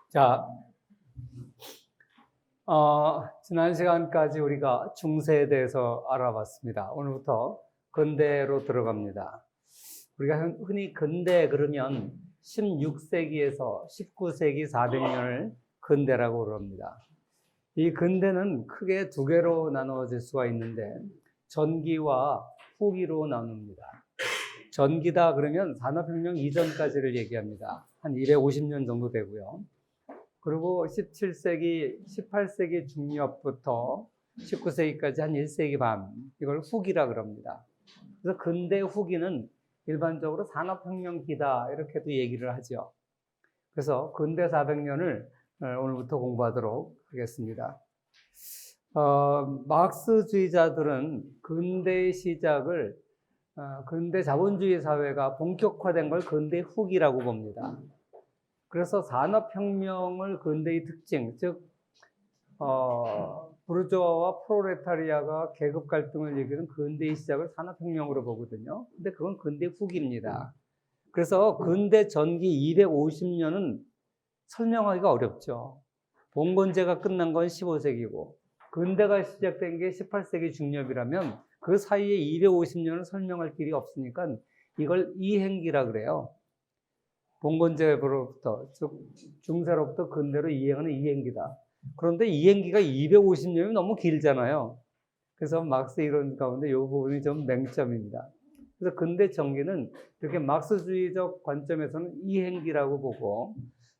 자, 지난 시간까지 우리가 중세에 대해서 알아봤습니다. 오늘부터 근대로 들어갑니다. 우리가 흔히 근대 그러면 16세기에서 19세기 400년을 근대라고 그럽니다. 이 근대는 크게 두 개로 나누어질 수가 있는데 전기와 후기로 나눕니다. 전기다 그러면 산업혁명 이전까지를 얘기합니다. 한 250년 정도 되고요. 그리고 17세기, 18세기 중엽부터 19세기까지 한 1세기 반, 이걸 후기라 그럽니다. 그래서 근대 후기는 일반적으로 산업혁명기다 이렇게도 얘기를 하죠. 그래서 근대 400년을 오늘부터 공부하도록 하겠습니다. 마르크스주의자들은 근대의 시작을 근대 자본주의 사회가 본격화된 걸 근대 후기라고 봅니다. 그래서 산업혁명을 근대의 특징, 즉 부르주아와 프롤레타리아가 계급 갈등을 얘기하는 근대의 시작을 산업혁명으로 보거든요. 근데 그건 근대 후기입니다. 그래서 근대 전기 250년은 설명하기가 어렵죠. 봉건제가 끝난 건 15세기고 근대가 시작된 게 18세기 중엽이라면 그 사이에 250년을 설명할 길이 없으니까 이걸 이행기라 그래요. 봉건제로부터, 즉 중세로부터 근대로 이행하는 이행기다. 그런데 이행기가 250년이 너무 길잖아요. 그래서 막스 이론 가운데 이 부분이 좀 맹점입니다. 그래서 근대 전기는 이렇게 막스주의적 관점에서는 이행기라고 보고,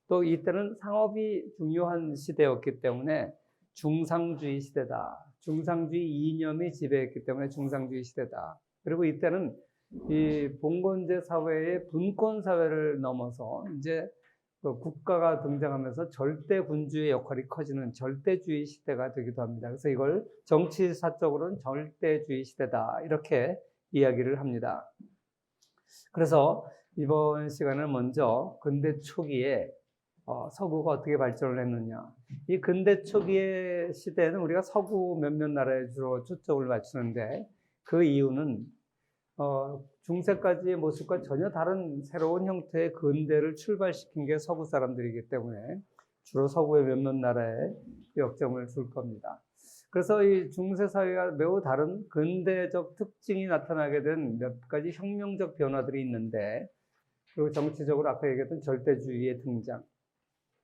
또 이때는 상업이 중요한 시대였기 때문에 중상주의 시대다. 중상주의 이념이 지배했기 때문에 중상주의 시대다. 그리고 이때는 이 봉건제 사회의 분권 사회를 넘어서 이제 국가가 등장하면서 절대 군주의 역할이 커지는 절대주의 시대가 되기도 합니다. 그래서 이걸 정치사적으로는 절대주의 시대다 이렇게 이야기를 합니다. 그래서 이번 시간은 먼저 근대 초기에 서구가 어떻게 발전을 했느냐. 이 근대 초기의 시대에는 우리가 서구 몇몇 나라에 주로 초점을 맞추는데 그 이유는 중세까지의 모습과 전혀 다른 새로운 형태의 근대를 출발시킨 게 서구 사람들이기 때문에 주로 서구의 몇몇 나라에 역점을 줄 겁니다. 그래서 이 중세 사회가 매우 다른 근대적 특징이 나타나게 된 몇 가지 혁명적 변화들이 있는데, 그리고 정치적으로 아까 얘기했던 절대주의의 등장,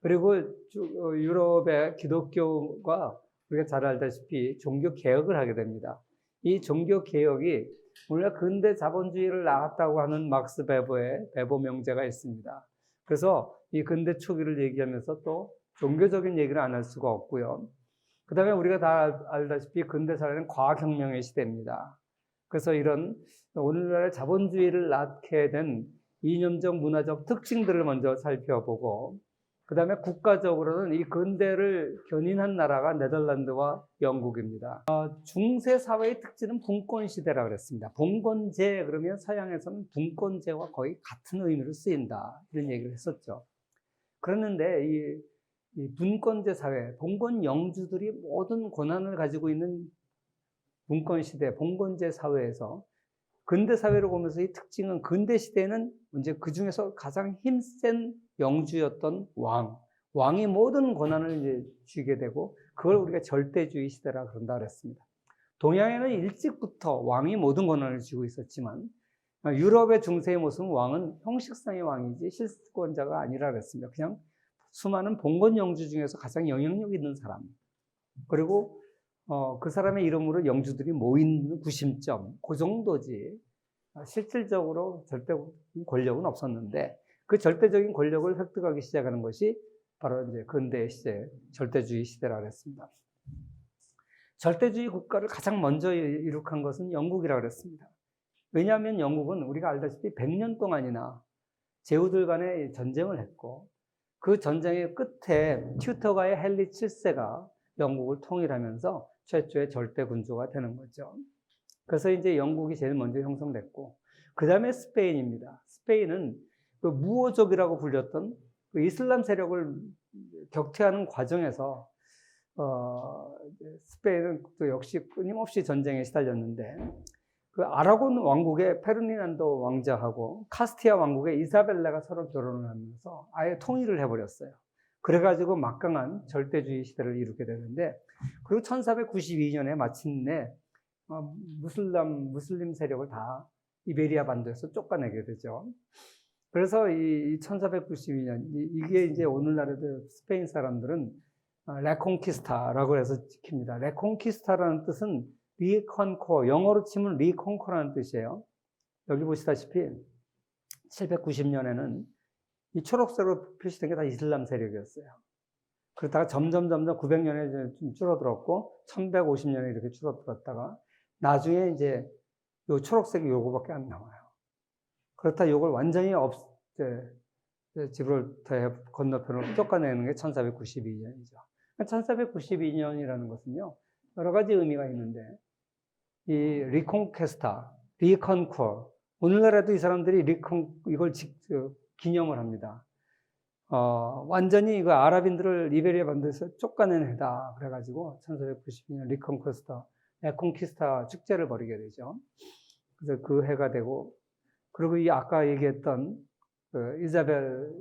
그리고 유럽의 기독교가 우리가 잘 알다시피 종교 개혁을 하게 됩니다. 이 종교 개혁이 우리가 근대 자본주의를 낳았다고 하는 막스 베버의 베버 명제가 있습니다. 그래서 이 근대 초기를 얘기하면서 또 종교적인 얘기를 안 할 수가 없고요. 그 다음에 우리가 다 알다시피 근대 사회는 과학혁명의 시대입니다. 그래서 이런 오늘날의 자본주의를 낳게 된 이념적 문화적 특징들을 먼저 살펴보고, 그 다음에 국가적으로는 이 근대를 견인한 나라가 네덜란드와 영국입니다. 중세 사회의 특징은 분권시대라고 그랬습니다. 봉건제 그러면 서양에서는 분권제와 거의 같은 의미로 쓰인다 이런 얘기를 했었죠. 그랬는데 이 분권제 사회, 봉건 영주들이 모든 권한을 가지고 있는 분권시대, 봉건제 사회에서 근대 사회로 보면서 이 특징은 근대 시대에는 이제 그 중에서 가장 힘센 영주였던 왕이 모든 권한을 이제 쥐게 되고 그걸 우리가 절대주의 시대라 그런다 그랬습니다. 동양에는 일찍부터 왕이 모든 권한을 쥐고 있었지만 유럽의 중세의 모습은 왕은 형식상의 왕이지 실권자가 아니라 그랬습니다. 그냥 수많은 봉건 영주 중에서 가장 영향력 있는 사람. 그리고 그 사람의 이름으로 영주들이 모이는 구심점, 그 정도지. 실질적으로 절대 권력은 없었는데 그 절대적인 권력을 획득하기 시작하는 것이 바로 이제 근대 시대, 절대주의 시대라고 했습니다. 절대주의 국가를 가장 먼저 이룩한 것은 영국이라고 그랬습니다. 왜냐하면 영국은 우리가 알다시피 100년 동안이나 제후들 간에 전쟁을 했고 그 전쟁의 끝에 튜터가의 헨리 7세가 영국을 통일하면서 최초의 절대 군주가 되는 거죠. 그래서 이제 영국이 제일 먼저 형성됐고, 그 다음에 스페인입니다. 스페인은 그 무오족이라고 불렸던 그 이슬람 세력을 격퇴하는 과정에서 스페인은 또 역시 끊임없이 전쟁에 시달렸는데, 그 아라곤 왕국의 페르디난도 왕자하고 카스티아 왕국의 이사벨라가 서로 결혼을 하면서 아예 통일을 해버렸어요. 그래가지고 막강한 절대주의 시대를 이루게 되는데, 그리고 1492년에 마침내 무슬림 세력을 다 이베리아 반도에서 쫓아내게 되죠. 그래서 이 1492년, 이게 이제 오늘날에도 스페인 사람들은 레콩키스타라고 해서 지킵니다. 레콩키스타라는 뜻은 리컨코, 영어로 치면 리컨코라는 뜻이에요. 여기 보시다시피 790년에는 이 초록색으로 표시된 게 다 이슬람 세력이었어요. 그러다가 점점 900년에 좀 줄어들었고 1150년에 이렇게 줄어들었다가 나중에 이제 요 초록색이 요거밖에 안 나와요. 그렇다 요걸 완전히 지브롤터의 건너편으로 쫓아내는 게 1492년이죠. 1492년이라는 것은요, 여러 가지 의미가 있는데, 이 리콘퀘스타, 리컨콜, 오늘날에도 이 사람들이 이걸 기념을 합니다. 완전히 이거 아랍인들을 이베리아 반도에서 쫓아낸 해다. 그래가지고 1492년 리컨퀘스타, 레콘키스타 축제를 벌이게 되죠. 그래서 그 해가 되고, 그리고 이 아까 얘기했던 그 이자벨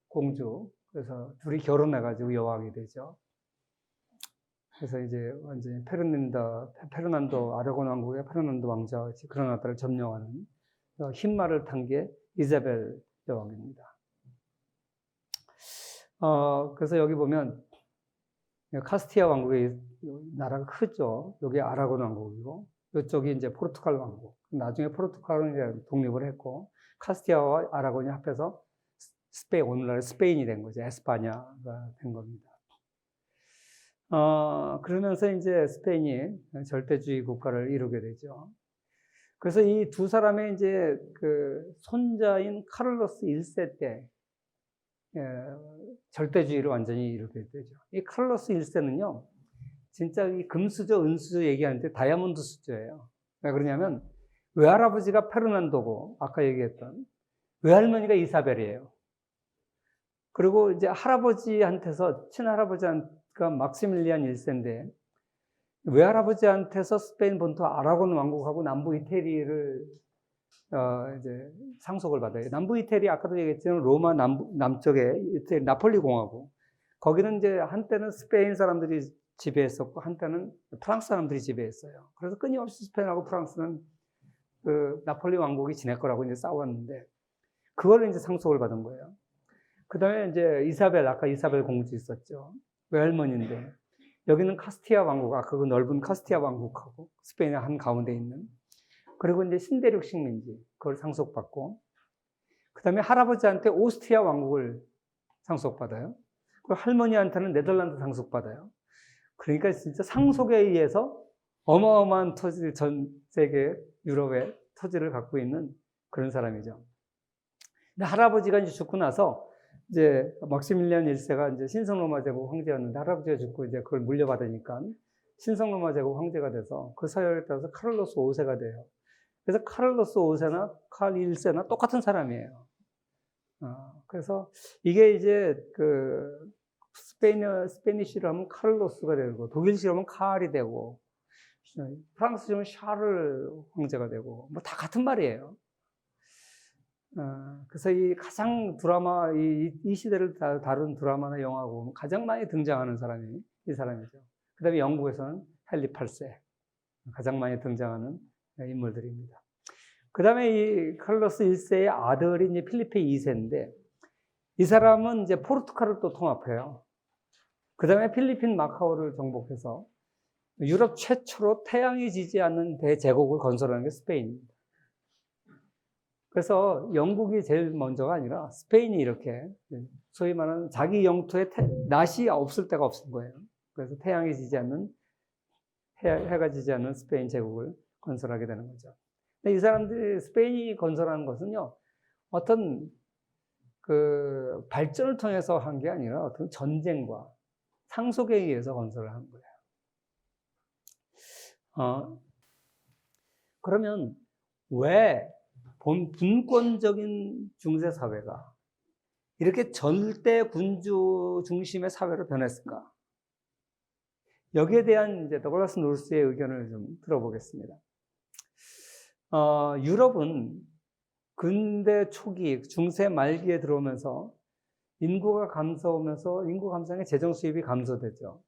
공주, 그래서 둘이 결혼해가지고 여왕이 되죠. 그래서 이제 완전히 페르난도 아라곤 왕국의 페르난도 왕자와 그라나다를 점령하는 흰 말을 탄 게 이자벨 여왕입니다. 그래서 여기 보면 카스티아 왕국의 나라가 크죠. 여기 아라곤 왕국이고, 이쪽이 이제 포르투갈 왕국. 나중에 포르투갈은 이제 독립을 했고, 카스티아와 아라곤이 합해서 오늘날 스페인이 된 거죠. 에스파냐가 된 겁니다. 그러면서 이제 스페인이 절대주의 국가를 이루게 되죠. 그래서 이 두 사람의 이제 그 손자인 카를로스 1세 때, 절대주의를 완전히 이루게 되죠. 이 카를로스 1세는요, 진짜 이 금수저, 은수저 얘기하는데 다이아몬드 수저예요. 왜 그러냐면, 외할아버지가 페르난도고, 아까 얘기했던, 외할머니가 이사벨이에요. 그리고 이제 할아버지한테서, 친할아버지가 막시밀리안 1세인데, 외할아버지한테서 스페인 본토 아라곤 왕국하고 남부 이태리를 이제 상속을 받아요. 남부 이태리 아까도 얘기했지만 로마 남쪽에 이태리 나폴리 공화국. 거기는 이제 한때는 스페인 사람들이 지배했었고 한때는 프랑스 사람들이 지배했어요. 그래서 끊임없이 스페인하고 프랑스는 그 나폴리 왕국이 지낼 거라고 이제 싸웠는데 그걸 이제 상속을 받은 거예요. 그 다음에 이제 아까 이사벨 공주 있었죠. 외할머니인데 여기는 카스티아 왕국, 아까 그 넓은 카스티아 왕국하고 스페인의 한 가운데 있는, 그리고 이제 신대륙 식민지, 그걸 상속받고, 그 다음에 할아버지한테 오스트리아 왕국을 상속받아요. 그리고 할머니한테는 네덜란드 상속받아요. 그러니까 진짜 상속에 의해서 어마어마한 토지, 전 세계 유럽의 토지를 갖고 있는 그런 사람이죠. 근데 할아버지가 이제 죽고 나서 이제 막시밀리안 1세가 이제 신성로마 제국 황제였는데 할아버지가 죽고 이제 그걸 물려받으니까 신성로마 제국 황제가 돼서 그 서열에 따라서 카를로스 5세가 돼요. 그래서 카를로스 5세나 칼 1세나 똑같은 사람이에요. 그래서 이게 이제 그 스페니쉬로 하면 카를로스가 되고 독일시로 하면 칼이 되고 프랑스시로 하면 샤를 황제가 되고 뭐 다 같은 말이에요. 그래서 이 가장 이 시대를 다룬 드라마나 영화고 가장 많이 등장하는 사람이 이 사람이죠. 그 다음에 영국에서는 헨리 8세. 가장 많이 등장하는 인물들입니다. 그 다음에 이 카를로스 1세의 아들이 이제 필리페 2세인데 이 사람은 이제 포르투갈을 또 통합해요. 그 다음에 필리핀 마카오를 정복해서 유럽 최초로 태양이 지지 않는 대제국을 건설하는 게 스페인입니다. 그래서 영국이 제일 먼저가 아니라 스페인이 이렇게 소위 말하는 자기 영토에 낮이 없을 때가 없은 거예요. 그래서 태양이 지지 않는, 해가 지지 않는 스페인 제국을 건설하게 되는 거죠. 근데 이 사람들이 스페인이 건설하는 것은요, 어떤 그 발전을 통해서 한 게 아니라 어떤 전쟁과 상속에 의해서 건설을 한 거예요. 그러면 왜 분권적인 중세 사회가 이렇게 절대 군주 중심의 사회로 변했을까? 여기에 대한 이제 더글라스 노스의 의견을 좀 들어보겠습니다. 유럽은 근대 초기, 중세 말기에 들어오면서 인구가 감소하면서 인구 감소에 재정 수입이 감소되죠.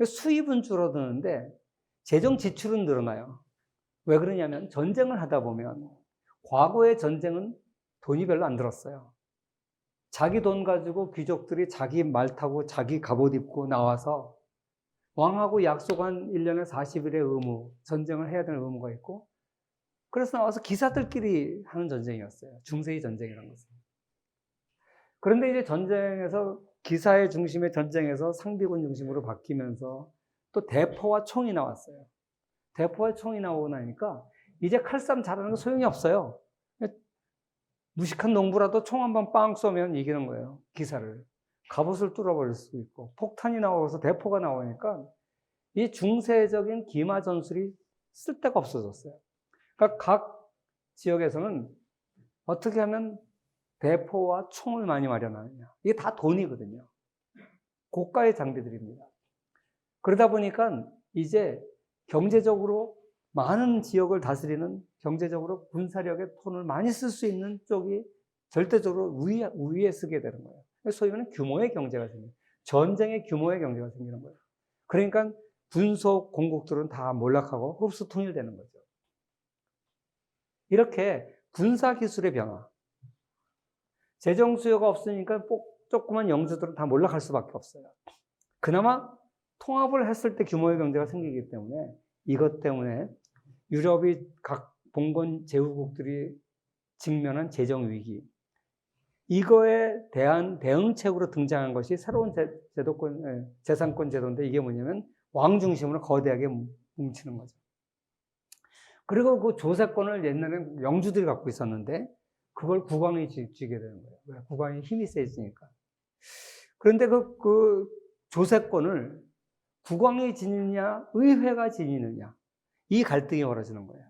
수입은 줄어드는데 재정 지출은 늘어나요. 왜 그러냐면 전쟁을 하다 보면 과거의 전쟁은 돈이 별로 안 들었어요. 자기 돈 가지고 귀족들이 자기 말 타고 자기 갑옷 입고 나와서 왕하고 약속한 1년에 40일의 의무, 전쟁을 해야 되는 의무가 있고, 그래서 나와서 기사들끼리 하는 전쟁이었어요. 중세의 전쟁이라는 것은. 그런데 이제 전쟁에서 기사의 중심의 전쟁에서 상비군 중심으로 바뀌면서 또 대포와 총이 나왔어요. 대포와 총이 나오고 나니까 이제 칼싸움 잘하는 거 소용이 없어요. 무식한 농부라도 총 한 번 빵 쏘면 이기는 거예요. 기사를. 갑옷을 뚫어버릴 수도 있고 폭탄이 나와서 대포가 나오니까 이 중세적인 기마 전술이 쓸데가 없어졌어요. 그러니까 각 지역에서는 어떻게 하면 대포와 총을 많이 마련하느냐. 이게 다 돈이거든요. 고가의 장비들입니다. 그러다 보니까 이제 경제적으로 많은 지역을 다스리는 경제적으로 군사력의 돈을 많이 쓸 수 있는 쪽이 절대적으로 우위에 쓰게 되는 거예요. 소위 말하는 규모의 경제가 생겨요. 전쟁의 규모의 경제가 생기는 거예요. 그러니까 군속 공국들은 다 몰락하고 흡수 통일되는 거죠. 이렇게 군사기술의 변화, 재정 수요가 없으니까 조그만 영주들은 다 몰락할 수밖에 없어요. 그나마 통합을 했을 때 규모의 경제가 생기기 때문에 이것 때문에 유럽이 각 봉건 제후국들이 직면한 재정 위기, 이거에 대한 대응책으로 등장한 것이 새로운 재산권 제도인데 이게 뭐냐면 왕 중심으로 거대하게 뭉치는 거죠. 그리고 그 조세권을 옛날에는 영주들이 갖고 있었는데 그걸 국왕이 쥐게 되는 거예요. 왜? 국왕이 힘이 세지니까. 그런데 그 조세권을 국왕이 지니느냐, 의회가 지니느냐, 이 갈등이 벌어지는 거예요.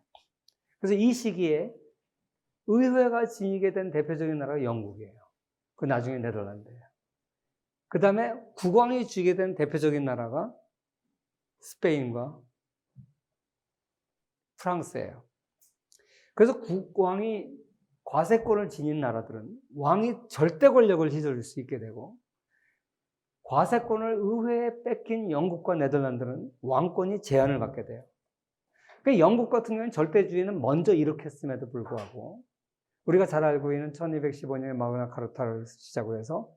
그래서 이 시기에 의회가 지니게 된 대표적인 나라가 영국이에요. 그 나중에 네덜란드예요. 그 다음에 국왕이 쥐게 된 대표적인 나라가 스페인과 프랑스예요. 그래서 국왕이 과세권을 지닌 나라들은 왕이 절대 권력을 휘둘릴 수 있게 되고, 과세권을 의회에 뺏긴 영국과 네덜란드는 왕권이 제한을 받게 돼요. 그러니까 영국 같은 경우는 절대주의는 먼저 일으켰음에도 불구하고 우리가 잘 알고 있는 1215년의 마그나 카르타를 시작으로 해서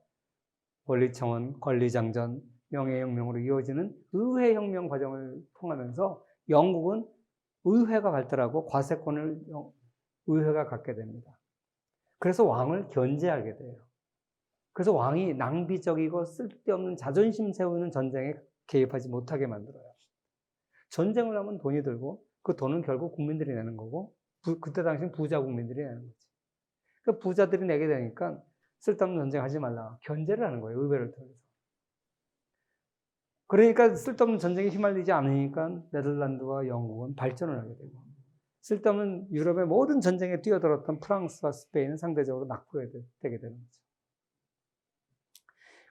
권리청원, 권리장전, 명예혁명으로 이어지는 의회혁명 과정을 통하면서 영국은 의회가 발달하고 과세권을 의회가 갖게 됩니다. 그래서 왕을 견제하게 돼요. 그래서 왕이 낭비적이고 쓸데없는 자존심 세우는 전쟁에 개입하지 못하게 만들어요. 전쟁을 하면 돈이 들고 그 돈은 결국 국민들이 내는 거고 그때 당시엔 부자 국민들이 내는 거지. 그 부자들이 내게 되니까 쓸데없는 전쟁 하지 말라. 견제를 하는 거예요. 의회를 통해서. 그러니까 쓸데없는 전쟁에 휘말리지 않으니까 네덜란드와 영국은 발전을 하게 되고, 쓸데없는 유럽의 모든 전쟁에 뛰어들었던 프랑스와 스페인은 상대적으로 낙후되게 되는 거죠.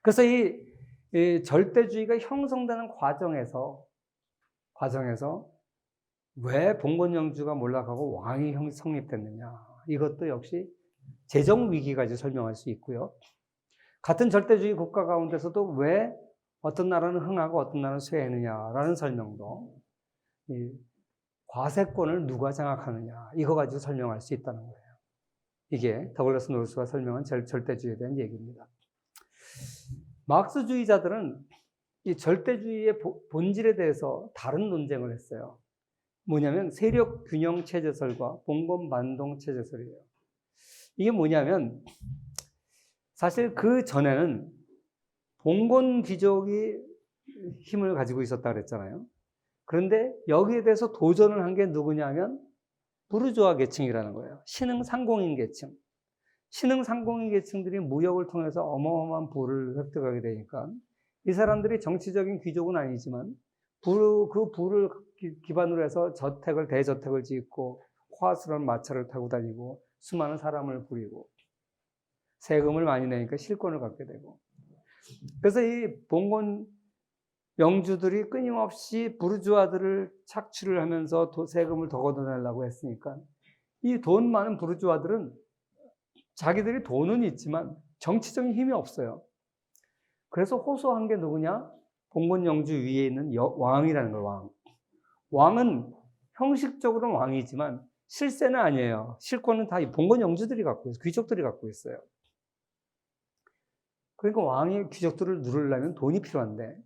그래서 이 절대주의가 형성되는 과정에서 왜 봉건영주가 몰락하고 왕이 성립됐느냐, 이것도 역시 재정 위기까지 설명할 수 있고요. 같은 절대주의 국가 가운데서도 왜 어떤 나라는 흥하고 어떤 나라는 쇠했느냐라는 설명도, 이 과세권을 누가 장악하느냐, 이거 가지고 설명할 수 있다는 거예요. 이게 더글라스 노스가 설명한 절대주의에 대한 얘기입니다. 마르크스주의자들은 이 절대주의의 본질에 대해서 다른 논쟁을 했어요. 뭐냐면 세력 균형 체제설과 봉건 반동 체제설이에요. 이게 뭐냐면 사실 그 전에는 봉건 귀족이 힘을 가지고 있었다 그랬잖아요. 그런데 여기에 대해서 도전을 한 게 누구냐면 부르주아 계층이라는 거예요. 신흥 상공인 계층. 신흥 상공인 계층들이 무역을 통해서 어마어마한 부를 획득하게 되니까 이 사람들이 정치적인 귀족은 아니지만 그 부를 기반으로 해서 대저택을 짓고 화스러운 마차를 타고 다니고 수많은 사람을 부리고 세금을 많이 내니까 실권을 갖게 되고, 그래서 이 봉건 영주들이 끊임없이 부르주아들을 착취를 하면서 세금을 더 걷어내려고 했으니까 이 돈 많은 부르주아들은 자기들이 돈은 있지만 정치적인 힘이 없어요. 그래서 호소한 게 누구냐? 봉건 영주 위에 있는 왕이라는 거예요, 왕. 왕은 형식적으로는 왕이지만 실세는 아니에요. 실권은 다 봉건 영주들이 갖고 있어요. 귀족들이 갖고 있어요. 그러니까 왕이 귀족들을 누르려면 돈이 필요한데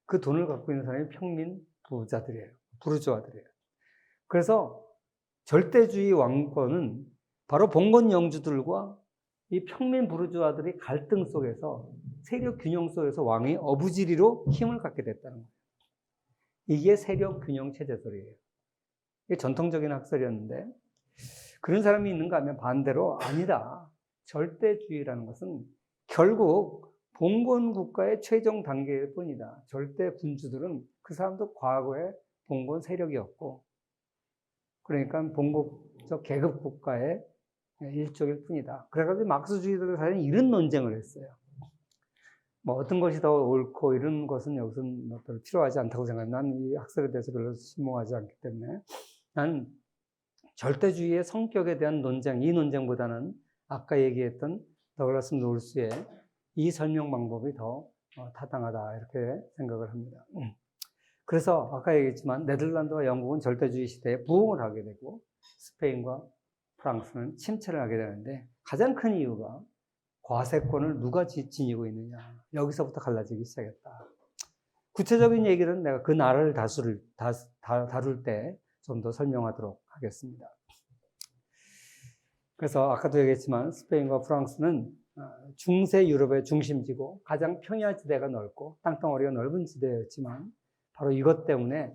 그 돈을 갖고 있는 사람이 평민 부자들이에요. 부르주아들이에요. 그래서 절대주의 왕권은 바로 봉건 영주들과 이 평민 부르주아들의 갈등 속에서 세력 균형 속에서 왕이 어부지리로 힘을 갖게 됐다는 거예요. 이게 세력 균형 체제설이에요. 이게 전통적인 학설이었는데 그런 사람이 있는가 하면 반대로 아니다. 절대주의라는 것은 결국 봉건 국가의 최종 단계일 뿐이다. 절대 군주들은 그 사람도 과거에 봉건 세력이었고 그러니까 봉건적 계급 국가의 일종일 뿐이다. 그래가지고 막스주의자들 사이에 이런 논쟁을 했어요. 뭐 어떤 것이 더 옳고 이런 것은 여기서는 별로 필요하지 않다고 생각합니다. 난 이 학설에 대해서 별로 신봉하지 않기 때문에 난 절대주의의 성격에 대한 논쟁, 이 논쟁보다는 아까 얘기했던 더글라스 노르스의 이 설명 방법이 더 타당하다 이렇게 생각을 합니다. 그래서 아까 얘기했지만 네덜란드와 영국은 절대주의 시대에 부흥을 하게 되고 스페인과 프랑스는 침체를 하게 되는데 가장 큰 이유가 과세권을 누가 지니고 있느냐. 여기서부터 갈라지기 시작했다. 구체적인 얘기는 내가 그 나라를 다룰 때 좀 더 설명하도록 하겠습니다. 그래서 아까도 얘기했지만 스페인과 프랑스는 중세 유럽의 중심지고 가장 평야지대가 넓고 땅덩어리가 넓은 지대였지만 바로 이것 때문에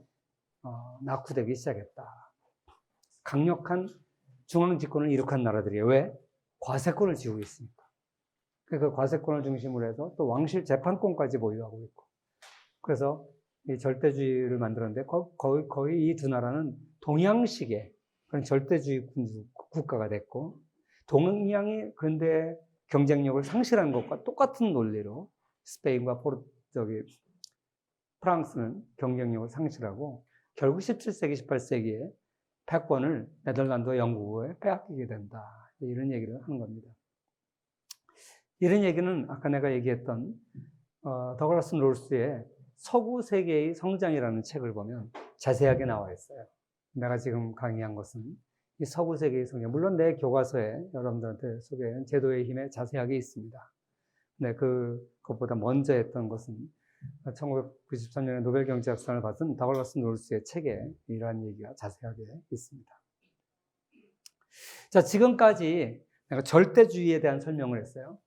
낙후되기 시작했다. 강력한 중앙 집권을 이룩한 나라들이에요. 왜? 과세권을 지고 있으니까. 그 과세권을 중심으로 해서 또 왕실 재판권까지 보유하고 있고. 그래서 이 절대주의를 만들었는데 거의 이 두 나라는 동양식의 그런 절대주의 국가가 됐고 동양이 그런데 경쟁력을 상실한 것과 똑같은 논리로 스페인과 프랑스는 경쟁력을 상실하고 결국 17세기, 18세기에 패권을 네덜란드와 영국에 빼앗기게 된다. 이런 얘기를 하는 겁니다. 이런 얘기는 아까 내가 얘기했던 더글라스 노르스의 서구 세계의 성장이라는 책을 보면 자세하게 나와 있어요. 내가 지금 강의한 것은 이 서구 세계의 성장. 물론 내 교과서에 여러분들한테 소개한 제도의 힘에 자세하게 있습니다. 근데 그것보다 먼저 했던 것은 1993년에 노벨 경제학상을 받은 더글라스 노르스의 책에 이러한 얘기가 자세하게 있습니다. 자, 지금까지 내가 절대주의에 대한 설명을 했어요.